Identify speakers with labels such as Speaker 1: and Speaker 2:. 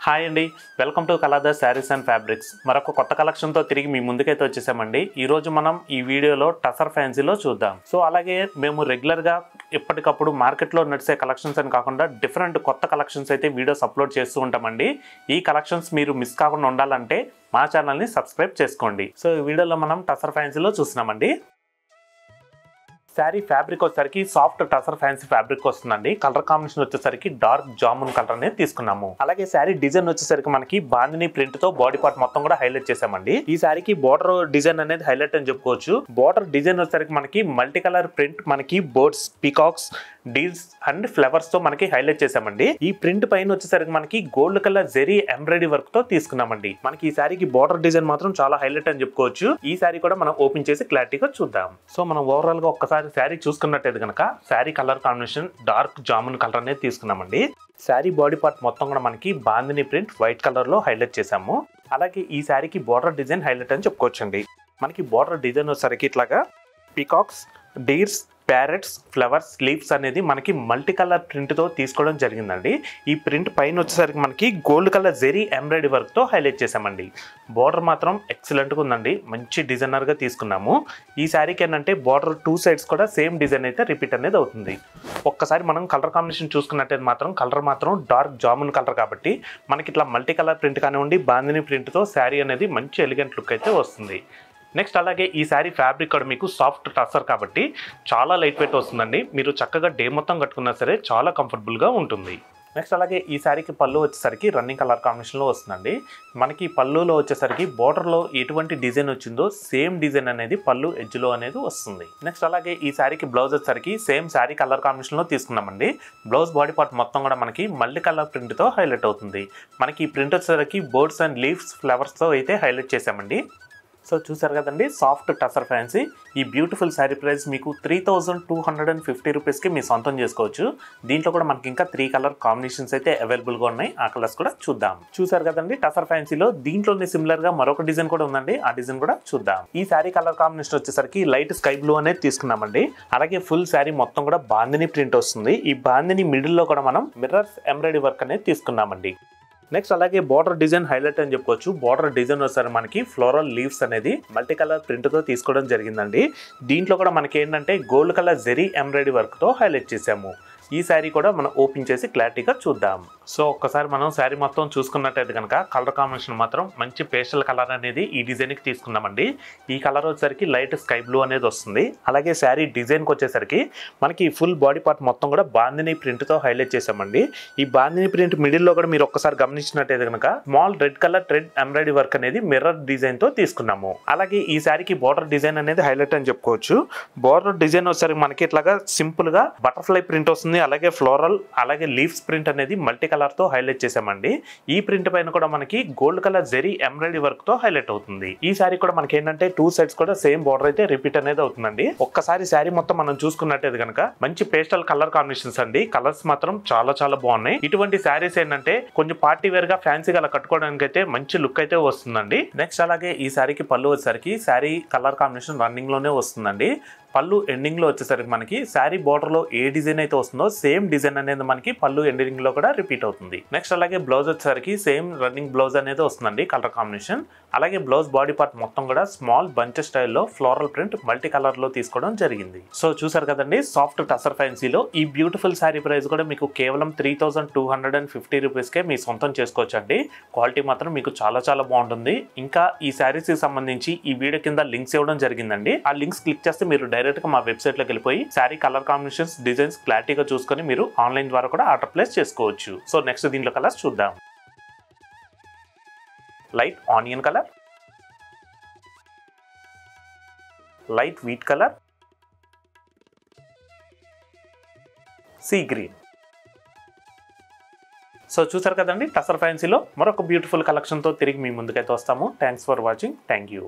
Speaker 1: Hi అండి, welcome to Kaladar sarees and fabrics. మరొక కొత్త కలెక్షన్తో తిరిగి మీ ముందుకైతే వచ్చేసామండి. ఈరోజు మనం ఈ వీడియోలో టసర్ ఫ్యాన్సీలో చూద్దాం. సో అలాగే మేము రెగ్యులర్గా ఎప్పటికప్పుడు మార్కెట్లో నడిచే కలెక్షన్స్ అని కాకుండా డిఫరెంట్ కొత్త కలెక్షన్స్ అయితే వీడియోస్ అప్లోడ్ చేస్తూ ఉంటామండి. ఈ కలెక్షన్స్ మీరు మిస్ కాకుండా ఉండాలంటే మా ఛానల్ని సబ్స్క్రైబ్ చేసుకోండి. సో ఈ వీడియోలో మనం టసర్ ఫ్యాన్సీలో చూస్తున్నామండి. శారీ ఫ్యాబ్రిక్ వచ్చేసరికి సాఫ్ట్ టసర్ ఫ్యాన్సీ ఫ్యాబ్రిక్ వస్తుందండి. కలర్ కాంబినేషన్ వచ్చేసరికి డార్క్ జామున్ కలర్ అనేది తీసుకున్నాము. అలాగే శారీ డిజైన్ వచ్చేసరికి మనకి బాందిని ప్రింట్ తో బాడీ పార్ట్ మొత్తం కూడా హైలైట్ చేసామండి. ఈ శారీకి బోర్డర్ డిజైన్ అనేది హైలైట్ అని చెప్పుకోవచ్చు. బోర్డర్ డిజైన్ వచ్చేసరికి మనకి మల్టీ కలర్ ప్రింట్, మనకి boards, peacocks, deals and flowers తో మనకి హైలైట్ చేసామండి. ఈ ప్రింట్ పైన వచ్చేసరికి మనకి gold colour zari embroidery work తో తీసుకున్నామండి. మనకి ఈ శారీకి బోర్డర్ డిజైన్ మాత్రం చాలా హైలైట్ అని చెప్పుకోవచ్చు. ఈ శారీ కూడా మనం ఓపెన్ చేసి క్లారిటీగా చూద్దాం. సో మనం ఓవరాల్ గా ఒక్కసారి శారీ చూసుకున్నట్టయితే కనుక sari colour combination dark jamun colour అనేది తీసుకున్నామండి. శారీ బాడీ పార్ట్ మొత్తం కూడా మనకి బాందిని ప్రింట్ వైట్ కలర్ లో హైలైట్ చేసాము. అలాగే ఈ శారీకి బోర్డర్ డిజైన్ హైలైట్ అని చెప్పుకోవచ్చండి. మనకి బోర్డర్ డిజైన్ వచ్చేసరికి ఇట్లాగా peacocks, deers, parrots, flowers, leaves అనేది మనకి మల్టీ కలర్ ప్రింట్ తో తీసుకోవడం జరిగిందండి. ఈ ప్రింట్ పైన వచ్చేసరికి మనకి gold colour zari embroidery work తో హైలైట్ చేసామండి. బోర్డర్ మాత్రం ఎక్సలెంట్ గా ఉందండి. మంచి డిజైనర్ గా తీసుకున్నాము. ఈ శారీకి ఏంటంటే బోర్డర్ టూ సైడ్స్ కూడా సేమ్ డిజైన్ అయితే రిపీట్ అనేది అవుతుంది. ఒక్కసారి మనం కలర్ కాంబినేషన్ చూసుకున్నట్టయితే మాత్రం కలర్ మాత్రం డార్క్ జామున్ కలర్ కాబట్టి మనకి ఇట్లా మల్టీ కలర్ ప్రింట్ కానివ్వండి, బాందిని ప్రింట్ తో శారీ అనేది మంచి ఎలిగెంట్ లుక్ అయితే వస్తుంది. నెక్స్ట్ అలాగే ఈ శారీ ఫ్యాబ్రిక్ కూడా మీకు సాఫ్ట్ టసర్ కాబట్టి చాలా లైట్ వెయిట్ వస్తుందండి. మీరు చక్కగా డే మొత్తం కట్టుకున్నా సరే చాలా కంఫర్టబుల్గా ఉంటుంది. నెక్స్ట్ అలాగే ఈ శారీకి పళ్ళు వచ్చేసరికి రన్నింగ్ కలర్ కాంబినేషన్లో వస్తుందండి. మనకి పళ్ళులో వచ్చేసరికి బోర్డర్లో ఎటువంటి డిజైన్ వచ్చిందో సేమ్ డిజైన్ అనేది పళ్ళు ఎడ్జ్లో అనేది వస్తుంది. నెక్స్ట్ అలాగే ఈ శారీకి బ్లౌజ్ వచ్చేసరికి సేమ్ శారీ కలర్ కాంబినేషన్లో తీసుకున్నామండి. బ్లౌజ్ బాడీ పార్ట్ మొత్తం కూడా మనకి మల్టీ కలర్ ప్రింట్తో హైలైట్ అవుతుంది. మనకి ఈ ప్రింట్ వచ్చేసరికి బోర్డ్స్ అండ్ లీవ్స్, ఫ్లవర్స్తో అయితే హైలైట్ చేసామండి. సో చూసారు కదండి, సాఫ్ట్ టసర్ ఫ్యాన్సీ. ఈ బ్యూటిఫుల్ శారీ ప్రైస్ మీకు 3250 రూపీస్కి మీ సొంతం చేసుకోవచ్చు. దీంట్లో కూడా మనకి ఇంకా 3 కలర్ కాంబినేషన్స్ అయితే అవైలబుల్గా ఉన్నాయి. ఆ కలర్స్ కూడా చూద్దాం. చూసారు కదండి, టసర్ ఫ్యాన్సీలో దీంట్లోనే సిమిలర్గా మరొక డిజైన్ కూడా ఉందండి. ఆ డిజైన్ కూడా చూద్దాం. ఈ శారీ కలర్ కాంబినేషన్ వచ్చేసరికి లైట్ స్కై బ్లూ అనేది తీసుకున్నామండి. అలాగే ఫుల్ శారీ మొత్తం కూడా బాందిని ప్రింట్ వస్తుంది. ఈ బాందిని మిడిల్లో కూడా మనం మిర్రర్స్ ఎంబ్రాయిడరీ వర్క్ అనేది తీసుకున్నామండి. నెక్స్ట్ అలాగే బోర్డర్ డిజైన్ హైలైట్ అని చెప్పుకోవచ్చు. బోర్డర్ డిజైన్ వచ్చేసరికి మనకి ఫ్లోరల్ లీవ్స్ అనేది మల్టీ కలర్ ప్రింట్ తో తీసుకోవడం జరిగిందండి. దీంట్లో కూడా మనకి ఏంటంటే gold colour zari embroidery work తో హైలైట్ చేసాము. ఈ శారీ కూడా మనం ఓపెన్ చేసి క్లారిటీగా చూద్దాం. సో ఒక్కసారి మనం శారీ మొత్తం చూసుకున్నట్టయితే కనుక కలర్ కాంబినేషన్ మాత్రం మంచి పేస్టల్ కలర్ అనేది ఈ డిజైన్కి తీసుకున్నామండి. ఈ కలర్ వచ్చేసరికి లైట్ స్కై బ్లూ అనేది వస్తుంది. అలాగే శారీ డిజైన్కి వచ్చేసరికి మనకి ఫుల్ బాడీ పార్ట్ మొత్తం కూడా బాందిని ప్రింట్తో హైలైట్ చేసామండి. ఈ బాందిని ప్రింట్ మిడిల్లో కూడా మీరు ఒక్కసారి గమనించినట్టయితే కనుక small red colour thread embroidery work అనేది మిర్రర్ డిజైన్తో తీసుకున్నాము. అలాగే ఈ శారీకి బోర్డర్ డిజైన్ అనేది హైలైట్ అని చెప్పుకోవచ్చు. బోర్డర్ డిజైన్ వచ్చేసరికి మనకి ఇట్లాగా సింపుల్గా బటర్ఫ్లై ప్రింట్ వస్తుంది. అలాగే ఫ్లోరల్, అలాగే లీవ్స్ ప్రింట్ అనేది మల్టీ కలర్ తో హైలైట్ చేసామండి. ఈ ప్రింట్ పైన కూడా మనకి gold colour zari embroidery work తో హైలైట్ అవుతుంది. ఈ శారీ కూడా మనకి ఏంటంటే టూ సైడ్స్ కూడా సేమ్ బోర్డర్ అయితే రిపీట్ అనేది అవుతుందండి. ఒక్కసారి శారీ మొత్తం మనం చూసుకున్నట్టయితే కనుక మంచి పేస్టల్ కలర్ కాంబినేషన్స్ అండి. కలర్స్ మాత్రం చాలా చాలా బాగున్నాయి. ఇటువంటి శారీస్ ఏంటంటే కొంచెం పార్టీ వేర్ గా ఫ్యాన్సీగా అలా కట్టుకోవడానికి అయితే మంచి లుక్ అయితే వస్తుందండి. నెక్స్ట్ అలాగే ఈ శారీకి పళ్ళు వచ్చేసరికి శారీ కలర్ కాంబినేషన్ రన్నింగ్ లోనే వస్తుందండి. పళ్ళు ఎండింగ్ లో వచ్చేసరికి మనకి శారీ బోర్డర్ లో ఏ డిజైన్ అయితే వస్తుందో సేమ్ డిజైన్ అనేది మనకి పళ్ళు ఎండింగ్ లో కూడా రిపీట్ అవుతుంది. నెక్స్ట్ అలాగే బ్లౌజ్ వచ్చేసరికి సేమ్ రన్నింగ్ బ్లౌజ్ అనేది వస్తుందండి కలర్ కాంబినేషన్. అలాగే బ్లౌజ్ బాడీ పార్ట్ మొత్తం కూడా స్మాల్ బంచ్ స్టైల్లో ఫ్లోరల్ ప్రింట్ మల్టీ కలర్ లో తీసుకోవడం జరిగింది. సో చూసారు కదండి, సాఫ్ట్ టసర్ ఫ్యాన్సీలో ఈ బ్యూటిఫుల్ శారీ ప్రైస్ కూడా మీకు కేవలం 3250 రూపీస్కే మీ సొంతం చేసుకోవచ్చు అండి. క్వాలిటీ మాత్రం మీకు చాలా చాలా బాగుంటుంది. ఇంకా ఈ శారీస్ కి సంబంధించి ఈ వీడియో కింద లింక్స్ ఇవ్వడం జరిగిందండి. ఆ లింక్స్ క్లిక్ చేస్తే మీరు డైరెక్ట్ గా మా వెబ్సైట్ లోకి వెళ్ళిపోయి శారీ కలర్ కాంబినేషన్స్, డిజైన్స్ క్లారిటీగా చూసుకొని మీరు ఆన్లైన్ ద్వారా కూడా ఆర్డర్ ప్లేస్ చేసుకోవచ్చు. సో నెక్స్ట్ దీంట్లో కలర్స్ చూద్దాం. Light onion colour, light wheat colour, sea green. So చూసారు కదండి, టసర్ ఫ్యాన్సీలో మరొక బ్యూటిఫుల్ కలెక్షన్తో తిరిగి మీ ముందుకైతే వస్తాము. Thanks for watching. Thank you.